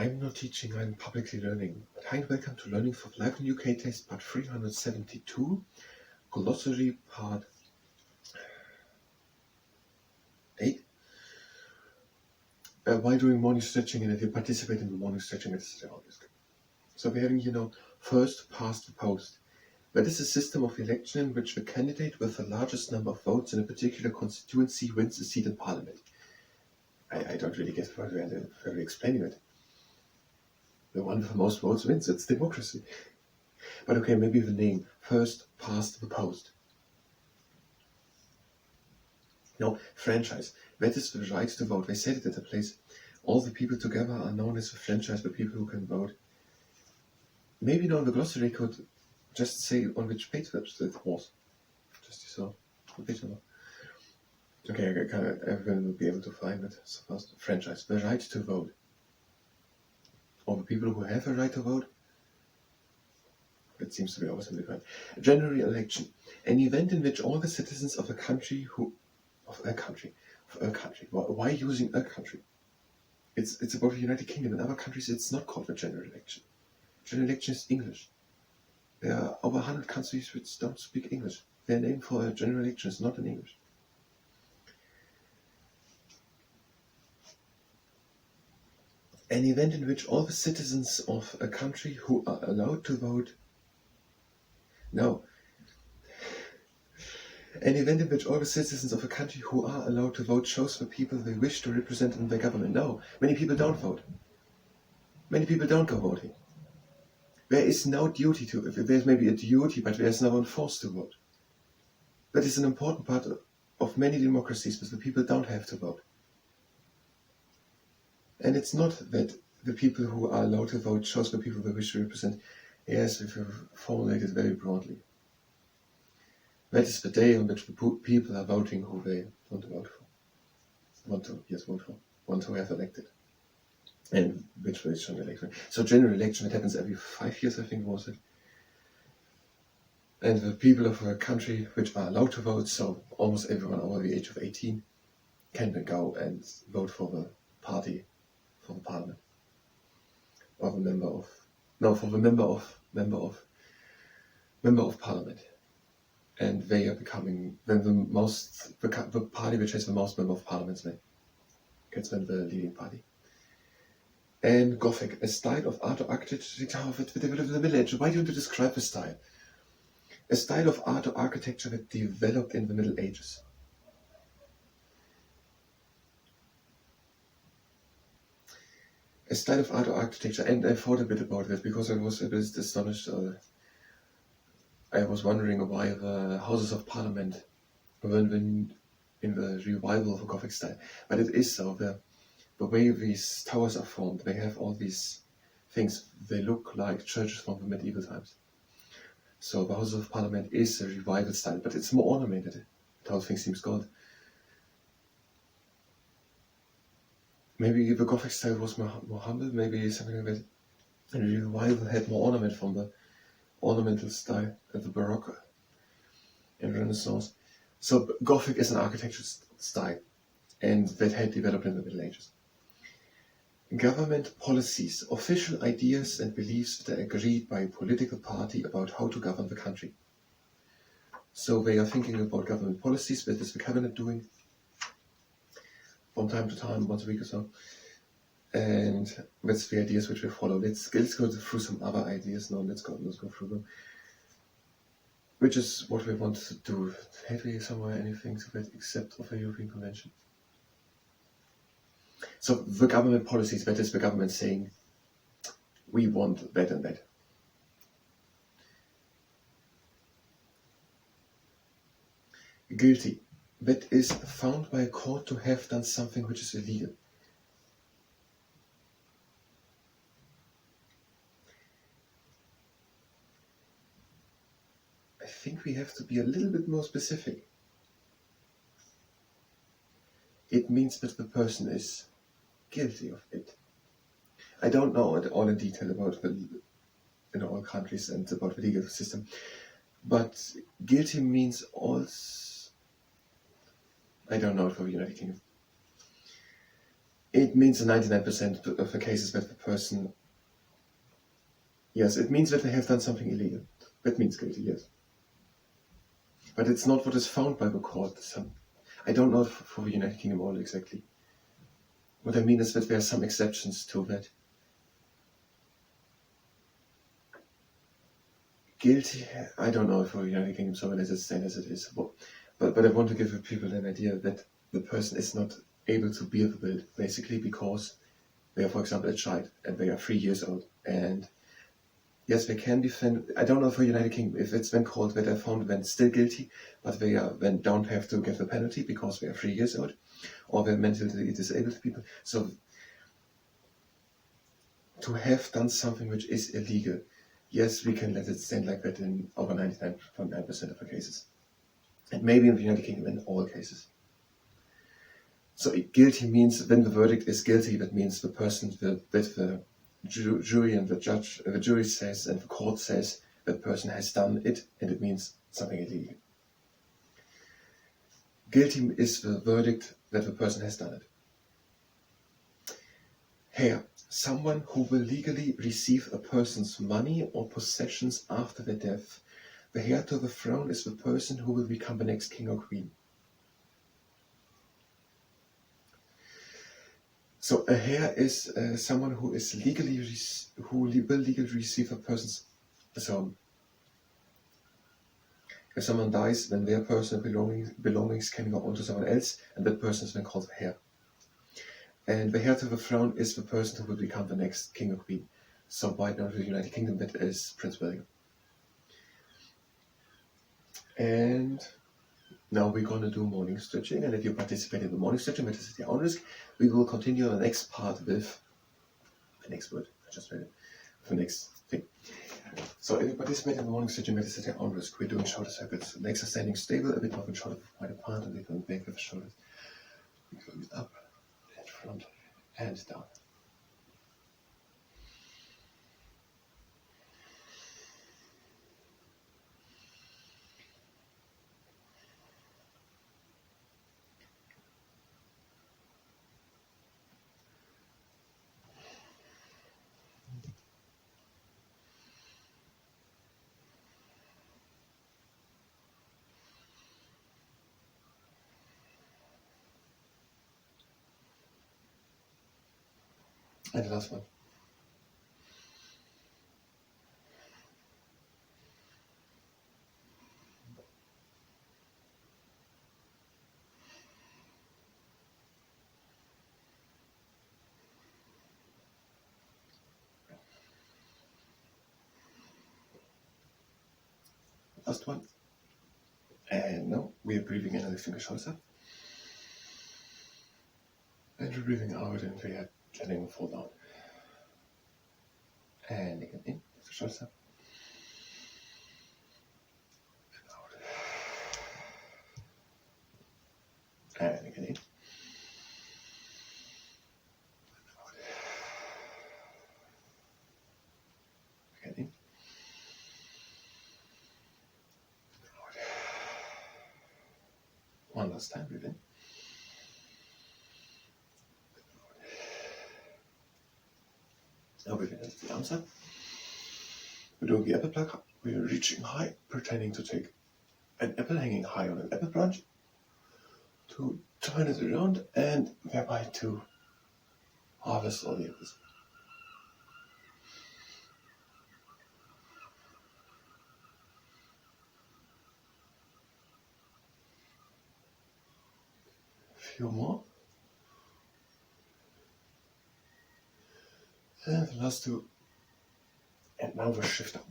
I'm not teaching, I'm publicly learning. Hi and welcome to Learning for Life in UK test part 372, Glossary part 8. Why doing morning stretching, and if you participate in the morning stretching, it's obvious. So we're having, first past the post. That is a system of election in which the candidate with the largest number of votes in a particular constituency wins a seat in parliament. I don't really get why we're explaining it. The one with the most votes wins. It's democracy. But okay, maybe the name. First past the post. No, franchise. That is the right to vote. They said it at a place. All the people together are known as the franchise, the people who can vote. Maybe now the glossary could just say on which page that was. Just so. Page number. Okay, everyone will be able to find it. So first, franchise. The right to vote. Or the people who have a right to vote. It seems to be always defined. General election. An event in which all the citizens of a country Why using a country? It's about the United Kingdom. In other countries, it's not called a general election. General election is English. There are over 100 countries which don't speak English. Their name for a general election is not in English. An event in which all the citizens of a country who are allowed to vote. No. An event in which all the citizens of a country who are allowed to vote shows the people they wish to represent in their government. No, many people don't vote. Many people don't go voting. There is no duty to it. There's maybe a duty, but there's no one forced to vote. That is an important part of many democracies, but the people don't have to vote. And it's not that the people who are allowed to vote shows the people they wish to represent. Yes, if you formulate it very broadly. That is the day on which the people are voting who they want to vote for. Want to have elected. And which they should elect. So general election, it happens every 5 years, I think was it. And the people of a country which are allowed to vote, so almost everyone over the age of 18, can then go and vote for the party, for the parliament. Or the member of parliament. And they are becoming then the party which has the most member of parliaments gets then the leading party. And Gothic, a style of art or architecture with the Middle Age. Why don't you describe the style? A style of art or architecture that developed in the Middle Ages. A style of art or architecture, and I thought a bit about it because I was a bit astonished. I was wondering why the Houses of Parliament weren't in the revival of a Gothic style. But it is so. The way these towers are formed, they have all these things. They look like churches from the medieval times. So the Houses of Parliament is a revival style, but it's more ornamented. The whole thing seems gold. Maybe the Gothic style was more humble, maybe something like that. And the revival had more ornament from the ornamental style at the Baroque and Renaissance. So Gothic is an architectural style, and that had developed in the Middle Ages. Government policies, official ideas and beliefs that are agreed by a political party about how to govern the country. So they are thinking about government policies. That is the cabinet doing from time to time, once a week or so. And that's the ideas which we follow. Let's go through some other ideas now. Let's go through them. Which is what we want to do. Have we somewhere anything to that except of a European Convention? So the government policies, that is the government saying, we want that and that. Guilty. That is found by a court to have done something which is illegal. I think we have to be a little bit more specific. It means that the person is guilty of it. I don't know all in detail about all countries and about the legal system, but guilty means also, I don't know it for the United Kingdom. It means in 99% of the cases that the person, yes, it means that they have done something illegal. That means guilty, yes. But it's not what is found by the court. I don't know for the United Kingdom all exactly. What I mean is that there are some exceptions to that. Guilty, I don't know for the United Kingdom, so let it stand as it is. But I want to give the people an idea that the person is not able to bear the bill, basically because they are, for example, a child and they are 3 years old. And yes, they can be found. I don't know for United Kingdom if it's been called that they're found when still guilty, but they are then don't have to give the penalty because they are 3 years old, or they're mentally disabled people. So to have done something which is illegal, yes, we can let it stand like that in over 99.9% of the cases, and maybe in the United Kingdom in all cases. So guilty means when the verdict is guilty, that means the person that the jury and the judge, the jury says and the court says that person has done it, and it means something illegal. Guilty is the verdict that the person has done it. Here, someone who will legally receive a person's money or possessions after their death. The heir to the throne is the person who will become the next king or queen. So a heir is someone who is will legally receive a person's. So if someone dies, then their personal belongings can go on to someone else, and that person is then called the heir. And the heir to the throne is the person who will become the next king or queen. So right now in the United Kingdom, that is Prince William. And now we're going to do morning stretching, and if you participate in the morning stretching, that is at your own risk. We will continue on the next part with the next word. I just read it. The next thing. So if you participate in the morning stretching, that is at your own risk. We're doing shoulder circuits. Legs are standing stable, a bit more than shoulder wide apart, and we're going back with the shoulders. We're going up and front and down. And the last one. Last one. And now we are breathing in and lifting the shoulders up. And we're breathing out and we are letting them fall down. And again in, lift the shoulders up. And out. And again in. Out. Again in. Out. One last time, breathe in. Now we're going to lift the arms up. We're doing the apple pluck. We are reaching high, pretending to take an apple hanging high on an apple branch, to turn it around and thereby to harvest all the apples. A few more. And the last two. And now we're shift up.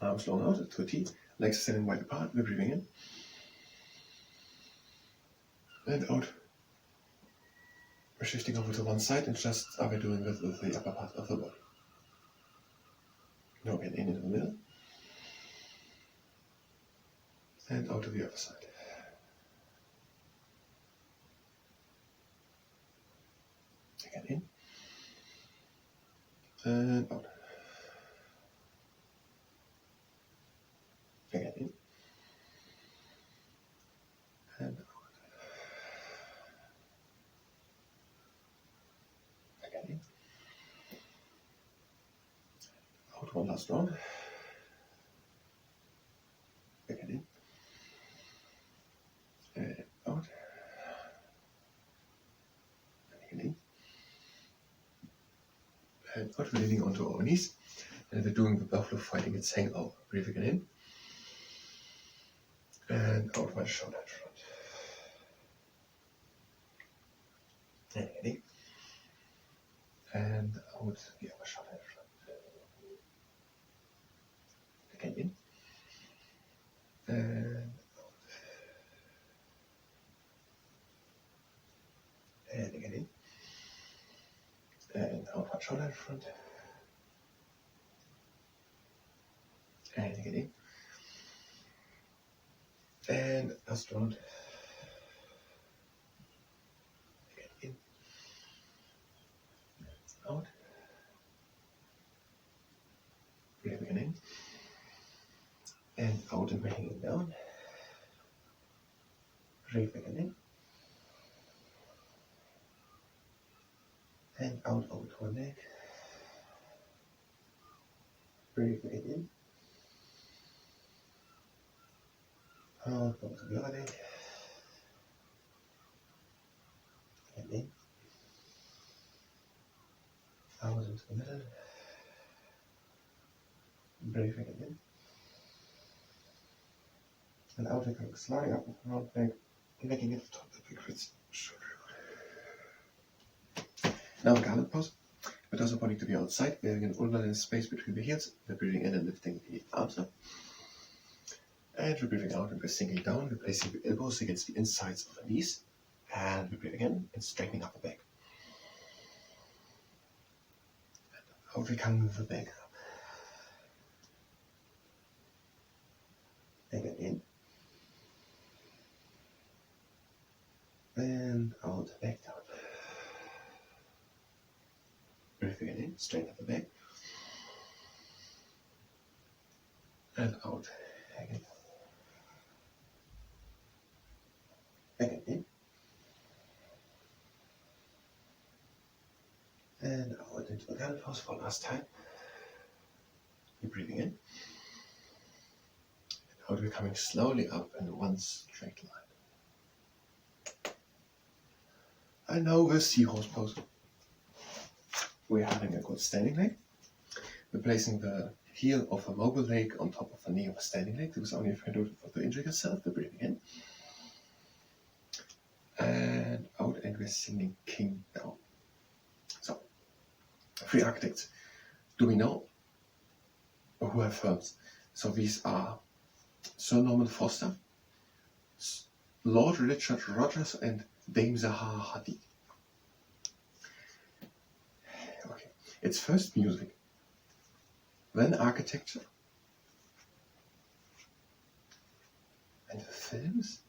Arms long out to a T, legs standing wide apart, we're breathing in. And out. We're shifting over to one side and just are we doing that with the upper part of the body. Now again in the middle. And out to the other side. Again in. And out. Again in. And out. out, one last round. Back in. And out. Back in. And out, we're leaning onto our knees. And we're doing the buffalo fighting its hangover. Breathing in. And out, my shoulder in front. And in. And out, the other shoulder in front. Again in. And out. And again in. And out, one shoulder in front. And again in. And last round. Again in. Out. Breathing in. And out and bringing it down. Breathing in. And out over to one leg. Breathing in. Out over to the other leg. And in. Out into the middle. Breathing in. And out again, sliding up and around back, making it top the big ribs. Now a garden pose. With also body to be outside, we having an unbalanced space between the heels. We're breathing in and lifting the arms up. And we're breathing out and we're sinking down. We're placing the elbows against the insides of the knees. And we're breathing in and straightening up the back. And out we come with the back up. Again in. And out, back down. Breathing in, straighten up the back. And out, again. Again in. And out into the garden pose for last time. You're breathing in. And out, we're coming slowly up in one straight line. And now the seahorse pose. We're having a good standing leg. We're placing the heel of a mobile leg on top of the knee of a standing leg. This is only if you can do it to injure yourself. We're breathing in. And out, and we're singing king down. So, 3 architects. Do we know who have firms? So these are Sir Norman Foster, Lord Richard Rogers, and Dame Zaha Hadid. Okay, it's first music, then architecture, and the films,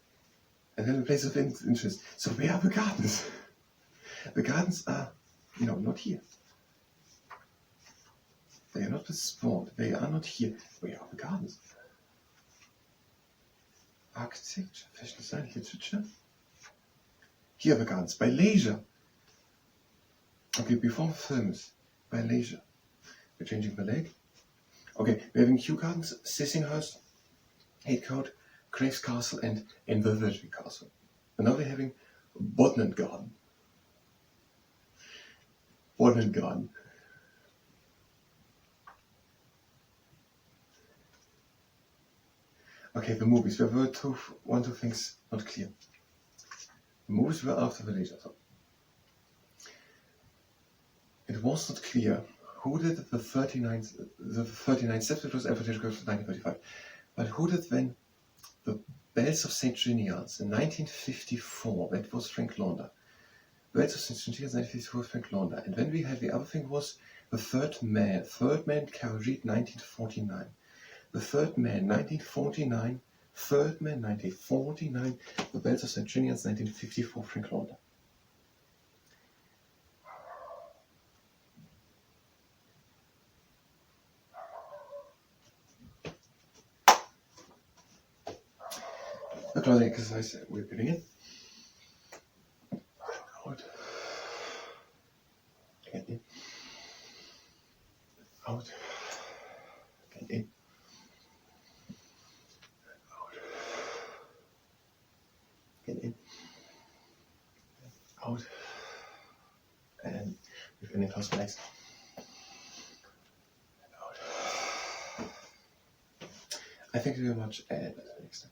and then the place of interest. So where are the gardens? The gardens are, not here. They are not spawned. They are not here. Where are the gardens? Architecture, fashion design, literature. Here are the gardens, by leisure. Okay, before films, by leisure. We're changing the leg. Okay, we're having Kew Gardens, Sissinghurst, Heathcote, Craig's Castle, and Invervirgin Castle. And now we're having Bodmin Garden. Bodmin Garden. Okay, the movies. There were two things not clear. The movies were after the leisure. So it was not clear who did the 39 steps, which was advertised in 1935. But who did then the Bells of St. Ginians in 1954? That was Frank Launder. Bells of St. Ginians 1954 was Frank Launder. And then we had the other thing was the Third Man, Carol Reed 1949. The Third Man 1949, Third Man 1949, the Bells of St. Ginians 1954 Frank Launder. A closing exercise, we're putting in. Out. Again in. Out. out, and with in and close my legs. And out. I thank you very much, and until next time.